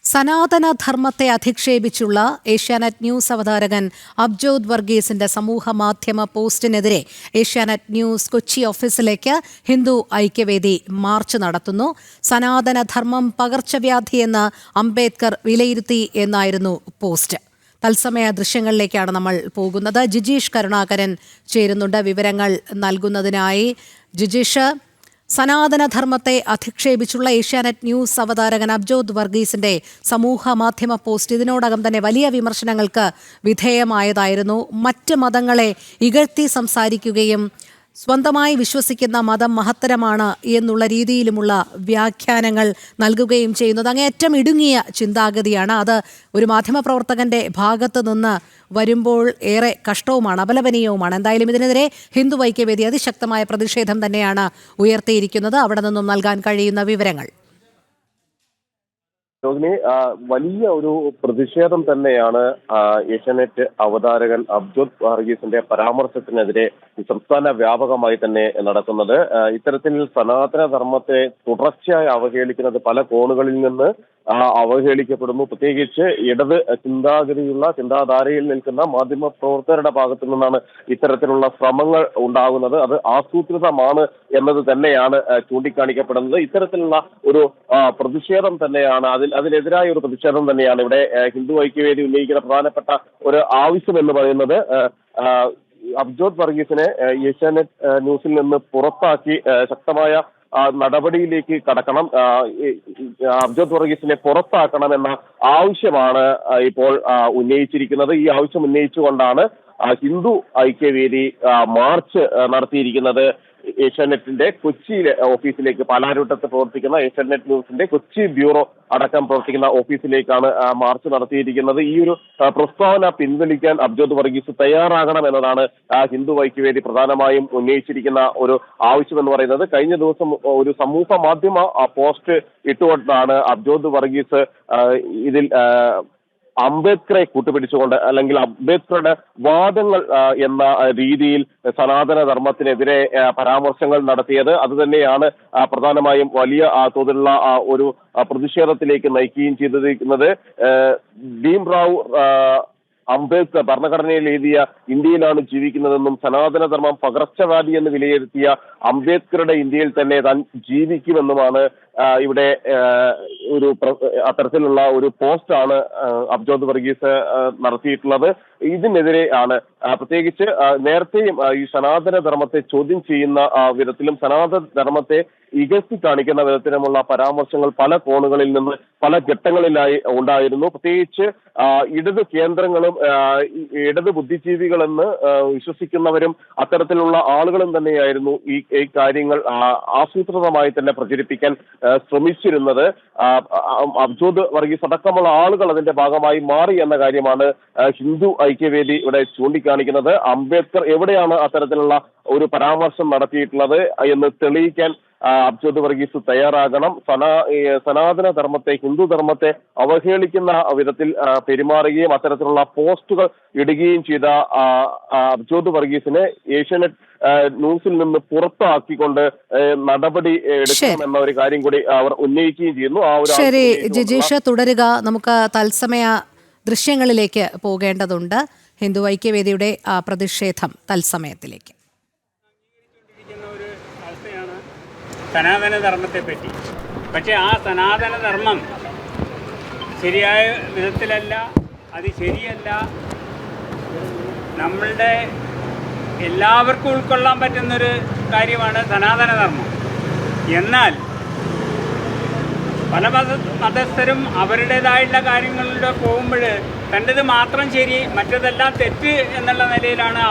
സനാതനധർമ്മത്തെ അധിക്ഷേപിച്ചുള്ള Asianet news അവതാരകൻ അബ്ജോദ് വർഗീസിന്റെ സമൂഹ മാധ്യമ പോസ്റ്റിനെതിരെ ഏഷ്യാനെറ്റ് ന്യൂസ് കൊച്ചി ഓഫീസിലേക്ക് ഹിന്ദു ഐക്യവേദി മാർച്ച് നടത്തുന്നു. സനാതനധർമ്മം പകർച്ചവ്യാധിയെന്ന് അംബേദ്കർ വിലയിരുത്തി എന്നായിരുന്നു പോസ്റ്റ്. തത്സമയ ദൃശ്യങ്ങളിലേക്കാണ് നമ്മൾ പോകുന്നത്. ജിജീഷ് കരുണാകരൻ ചേരുന്നുണ്ട് വിവരങ്ങൾ നൽകുന്നതിനായി. ജിജീഷ്, സനാതനധർമ്മത്തെ അധിക്ഷേപിച്ചുള്ള ഏഷ്യാനെറ്റ് ന്യൂസ് അവതാരകൻ അബ്ജോദ് വർഗീസിന്റെ സമൂഹ മാധ്യമ പോസ്റ്റ് ഇതിനോടകം തന്നെ വലിയ വിമർശനങ്ങൾക്ക് വിധേയമായതായിരുന്നു. മറ്റ് മതങ്ങളെ ഇകഴ്ത്തി സംസാരിക്കുകയും സ്വന്തമായി വിശ്വസിക്കുന്ന മതം മഹത്തരമാണ് എന്നുള്ള രീതിയിലുമുള്ള വ്യാഖ്യാനങ്ങൾ നൽകുകയും ചെയ്യുന്നത് അങ്ങേയറ്റം ഇടുങ്ങിയ ചിന്താഗതിയാണ്. അത് ഒരു മാധ്യമപ്രവർത്തകന്റെ ഭാഗത്ത് നിന്ന് വരുമ്പോൾ ഏറെ കഷ്ടവുമാണ്, അപലപനീയവുമാണ്. എന്തായാലും ഇതിനെതിരെ ഹിന്ദു ഐക്യവേദി അതിശക്തമായ പ്രതിഷേധം തന്നെയാണ് ഉയർത്തിയിരിക്കുന്നത്. അവിടെ നിന്നും നൽകാൻ കഴിയുന്ന വിവരങ്ങൾ. വലിയ ഒരു പ്രതിഷേധം തന്നെയാണ് ഏഷ്യാനെറ്റ് അവതാരകൻ അബ്ജോദ് വർഗീസിന്റെ പരാമർശത്തിനെതിരെ സംസ്ഥാന വ്യാപകമായി തന്നെ നടക്കുന്നത്. ഇത്തരത്തിൽ സനാതന ധർമ്മത്തെ തുടർച്ചയായി അവഹേളിക്കുന്നത് പല കോണുകളിൽ നിന്ന് അവഹേളിക്കപ്പെടുന്നു. പ്രത്യേകിച്ച് ഇടത് ചിന്താധാരയിൽ നിൽക്കുന്ന മാധ്യമ പ്രവർത്തകരുടെ ഭാഗത്തു നിന്നാണ് ഇത്തരത്തിലുള്ള ശ്രമങ്ങൾ ഉണ്ടാകുന്നത്. അത് ആസൂത്രിതമാണ് എന്നത് തന്നെയാണ് ചൂണ്ടിക്കാണിക്കപ്പെടുന്നത്. ഇത്തരത്തിലുള്ള ഒരു പ്രതിഷേധം തന്നെയാണ് അതിനെതിരായ ഒരു പ്രതിഷേധം തന്നെയാണ് ഇവിടെ ഹിന്ദു ഐക്യവേദി ഉന്നയിക്കുന്ന പ്രധാനപ്പെട്ട ഒരു ആവശ്യം എന്ന് പറയുന്നത്. അബ്ജോദ് വർഗീസിനെ ഏഷ്യാനെറ്റ് ന്യൂസിൽ നിന്ന് പുറത്താക്കി ശക്തമായ നടപടിയിലേക്ക് കടക്കണം, അബ്ജോദ് വർഗീസിനെ പുറത്താക്കണമെന്ന ആവശ്യമാണ് ഇപ്പോൾ ഉന്നയിച്ചിരിക്കുന്നത്. ഈ ആവശ്യം ഉന്നയിച്ചുകൊണ്ടാണ് ഹിന്ദു ഐക്യവേദി മാർച്ച് നടത്തിയിരിക്കുന്നത്. ഏഷ്യാനെറ്റിന്റെ കൊച്ചിയിലെ ഓഫീസിലേക്ക്, പാലാരിവട്ടത്ത് പ്രവർത്തിക്കുന്ന ഏഷ്യാനെറ്റ് ന്യൂസിന്റെ കൊച്ചി ബ്യൂറോ അടക്കം പ്രവർത്തിക്കുന്ന ഓഫീസിലേക്കാണ് മാർച്ച് നടത്തിയിരിക്കുന്നത്. ഈ ഒരു പ്രസ്താവന പിൻവലിക്കാൻ അബ്ജോദ് വർഗീസ് തയ്യാറാകണം എന്നതാണ് ഹിന്ദു ഐക്യവേദി പ്രധാനമായും ഉന്നയിച്ചിരിക്കുന്ന ഒരു ആവശ്യം എന്ന് പറയുന്നത്. കഴിഞ്ഞ ദിവസം ഒരു സമൂഹ മാധ്യമ പോസ്റ്റ് ഇട്ടുകൊണ്ടാണ് അബ്ജോദ് വർഗീസ് ഇതിൽ അംബേദ്കറെ കൂട്ടുപിടിച്ചുകൊണ്ട്, അല്ലെങ്കിൽ അംബേദ്കറുടെ വാദങ്ങൾ എന്ന രീതിയിൽ സനാതന ധർമ്മത്തിനെതിരെ പരാമർശങ്ങൾ നടത്തിയത്. അതുതന്നെയാണ് പ്രധാനമായും വലിയ തോതിലുള്ള ഒരു പ്രതിഷേധത്തിലേക്ക് നയിക്കുകയും ചെയ്തിരിക്കുന്നത്. ഭീംറാവു അംബേദ്കർ ഭരണഘടനയിൽ എഴുതിയ ഇന്ത്യയിലാണ് ജീവിക്കുന്നതെന്നും സനാതന ധർമ്മം പകർച്ചവ്യാധി എന്ന് വിലയിരുത്തിയ അംബേദ്കറുടെ ഇന്ത്യയിൽ തന്നെ താൻ ജീവിക്കുമെന്നുമാണ് ഇവിടെ ഒരു അത്തരത്തിലുള്ള ഒരു പോസ്റ്റാണ് അബ്ജോദ് വർഗീസ് നടത്തിയിട്ടുള്ളത്. ഇതിനെതിരെ ആണ് പ്രത്യേകിച്ച് നേരത്തെയും ഈ സനാതന ധർമ്മത്തെ ചോദ്യം ചെയ്യുന്ന വിധത്തിലും സനാതന ധർമ്മത്തെ ഇകഴ്ത്തി കാണിക്കുന്ന വിധത്തിലുമുള്ള പരാമർശങ്ങൾ പല കോണുകളിൽ നിന്ന് പല ഘട്ടങ്ങളിലായി ഉണ്ടായിരുന്നു. പ്രത്യേകിച്ച് ഇടത് കേന്ദ്രങ്ങളും ഇടത് ബുദ്ധിജീവികളെന്ന് വിശ്വസിക്കുന്നവരും അത്തരത്തിലുള്ള ആളുകളും തന്നെയായിരുന്നു ഈ കാര്യങ്ങൾ ആസൂത്രിതമായി തന്നെ പ്രചരിപ്പിക്കാൻ ശ്രമിച്ചിരുന്നത്. അബ്ജോദ് വർഗീസ് അടക്കമുള്ള ആളുകൾ അതിന്റെ ഭാഗമായി മാറി എന്ന കാര്യമാണ് ഹിന്ദു ഐക്യവേദി ഇവിടെ ചൂണ്ടിക്കാണിക്കുന്നത്. അംബേദ്കർ എവിടെയാണ് അത്തരത്തിലുള്ള ഒരു പരാമർശം നടത്തിയിട്ടുള്ളത് എന്ന് തെളിയിക്കാൻ അബ്ജോദ് വർഗീസ് തയ്യാറാകണം. സനാതന ധർമ്മത്തെ, ഹിന്ദു ധർമ്മത്തെ അവഹേളിക്കുന്ന വിധത്തിൽ പെരുമാറുകയും അത്തരത്തിലുള്ള പോസ്റ്റുകൾ ഇടുകയും ചെയ്ത അബ്ജോദ് വർഗീസിനെ ഏഷ്യാനെറ്റ് ന്യൂസിൽ നിന്ന് പുറത്താക്കിക്കൊണ്ട് നടപടി എടുക്കണമെന്ന ഒരു കാര്യം കൂടി അവർ ഉന്നയിക്കുകയും ചെയ്യുന്നു. ശരി ജിജീഷ്, തുടരുക. നമുക്ക് തത്സമയ ദൃശ്യങ്ങളിലേക്ക് പോകേണ്ടതുണ്ട്. ഹിന്ദു ഐക്യവേദിയുടെ പ്രതിഷേധം തത്സമയത്തിലേക്ക്. സനാതനധർമ്മത്തെ പറ്റി, പക്ഷേ ആ സനാതനധർമ്മം ശരിയായ വിധത്തിലല്ല, അത് ശരിയല്ല. നമ്മളുടെ എല്ലാവർക്കും ഉൾക്കൊള്ളാൻ പറ്റുന്നൊരു കാര്യമാണ് സനാതനധർമ്മം. എന്നാൽ പല മതസ്ഥരും അവരുടേതായിട്ടുള്ള കാര്യങ്ങളിലൂടെ പോകുമ്പോൾ തൻ്റേത് മാത്രം ശരി, മറ്റതെല്ലാം തെറ്റ് എന്നുള്ള നിലയിലാണ്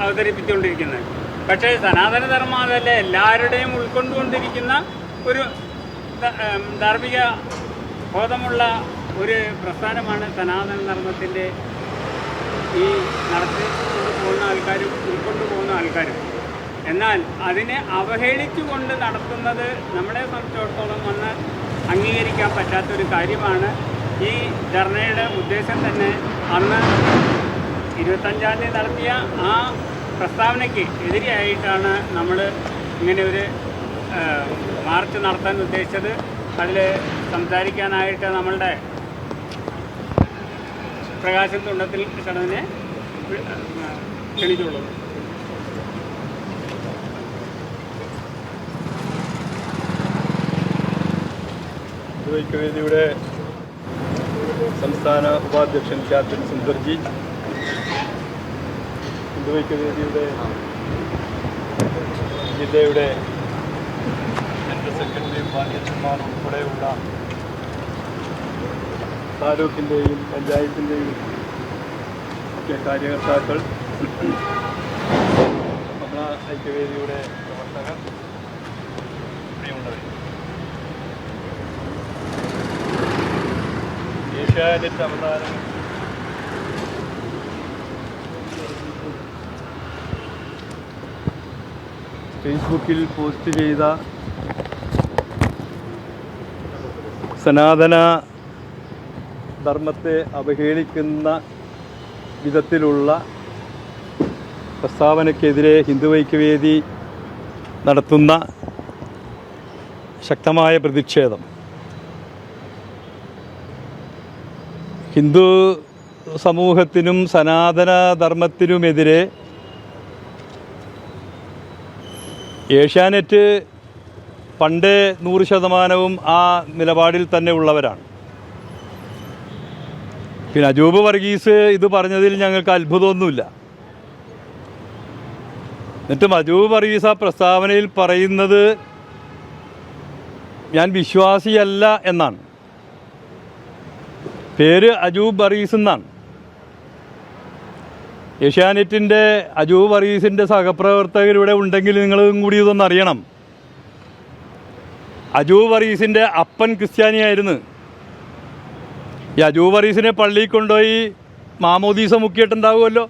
അവതരിപ്പിച്ചുകൊണ്ടിരിക്കുന്നത്. പക്ഷേ സനാതനധർമ്മം അതല്ല, എല്ലാവരുടെയും ഉൾക്കൊണ്ടുകൊണ്ടിരിക്കുന്ന ഒരു ധാർമ്മിക ബോധമുള്ള ഒരു പ്രസ്ഥാനമാണ് സനാതനധർമ്മത്തിൻ്റെ ഈ നടത്തിക്കൊണ്ട് പോകുന്ന ആൾക്കാരും ഉൾക്കൊണ്ടു പോകുന്ന ആൾക്കാരും. എന്നാൽ അതിനെ അവഹേളിച്ചുകൊണ്ട് നടത്തുന്നത് നമ്മളെ സംബന്ധിച്ചിടത്തോളം വന്ന് അംഗീകരിക്കാൻ പറ്റാത്തൊരു കാര്യമാണ്. ഈ ധർണയുടെ ഉദ്ദേശം തന്നെ അന്ന് 25-ാം തീയതി നടത്തിയ ആ പ്രസ്താവനയ്ക്ക് എതിരെയായിട്ടാണ് നമ്മൾ ഇങ്ങനെ ഒരു മാർച്ച് നടത്താൻ ഉദ്ദേശിച്ചത്. അതിൽ സംസാരിക്കാനായിട്ട് നമ്മളുടെ പ്രകാശൻ തുണ്ടത്തിൽ കടവിനെ ക്ഷണിച്ചുള്ളൂ. ഐക്യവേദിയുടെ സംസ്ഥാന ഉപാധ്യക്ഷൻ ക്യാപ്റ്റൻ സുന്ദർജി, ഐക്യവേദിയുടെ ജില്ലയുടെ ജനറൽ സെക്രട്ടറി ഉപാധ്യക്ഷന്മാർ ഉൾപ്പെടെയുള്ള താലൂക്കിൻ്റെയും പഞ്ചായത്തിൻ്റെയും ഒക്കെ കാര്യകർത്താക്കൾ, നമ്മുടെ ഐക്യവേദിയുടെ പ്രവർത്തകർ, പ്രിയമുള്ളവർ, ഏഷ്യാനെറ്റ് അവതാരം ഫേസ്ബുക്കിൽ പോസ്റ്റ് ചെയ്ത സനാതന ധർമ്മത്തെ അവഹേളിക്കുന്ന വിധത്തിലുള്ള പ്രസ്താവനയ്ക്കെതിരെ ഹിന്ദു ഐക്യവേദി നടത്തുന്ന ശക്തമായ പ്രതിഷേധം ഹിന്ദു സമൂഹത്തിനും സനാതന ധർമ്മത്തിനുമെതിരെ ഏഷ്യാനെറ്റ് പണ്ട് 100% ആ നിലപാടിൽ തന്നെ ഉള്ളവരാണ്. പിന്നെ അജൂബ് വർഗീസ് ഇത് പറഞ്ഞതിൽ ഞങ്ങൾക്ക് അത്ഭുതമൊന്നുമില്ല. എന്നിട്ടും അജൂബ് വർഗീസ് ആ പ്രസ്താവനയിൽ പറയുന്നത് ഞാൻ വിശ്വാസിയല്ല എന്നാണ്. പേര് അജൂബ് വർഗീസ് എന്നാണ്. ഏഷ്യാനെറ്റിൻ്റെ അജൂബ് വർഗീസിൻ്റെ സഹപ്രവർത്തകരിവിടെ ഉണ്ടെങ്കിൽ നിങ്ങളും കൂടി ഇതൊന്നും അറിയണം. അജൂബ് വർഗീസിൻ്റെ അപ്പൻ ക്രിസ്ത്യാനിയായിരുന്നു. ഈ അജൂബ് വർഗീസിനെ പള്ളിയിൽ കൊണ്ടുപോയി മാമോദീസ മുക്കിയിട്ടുണ്ടാവുമല്ലോ.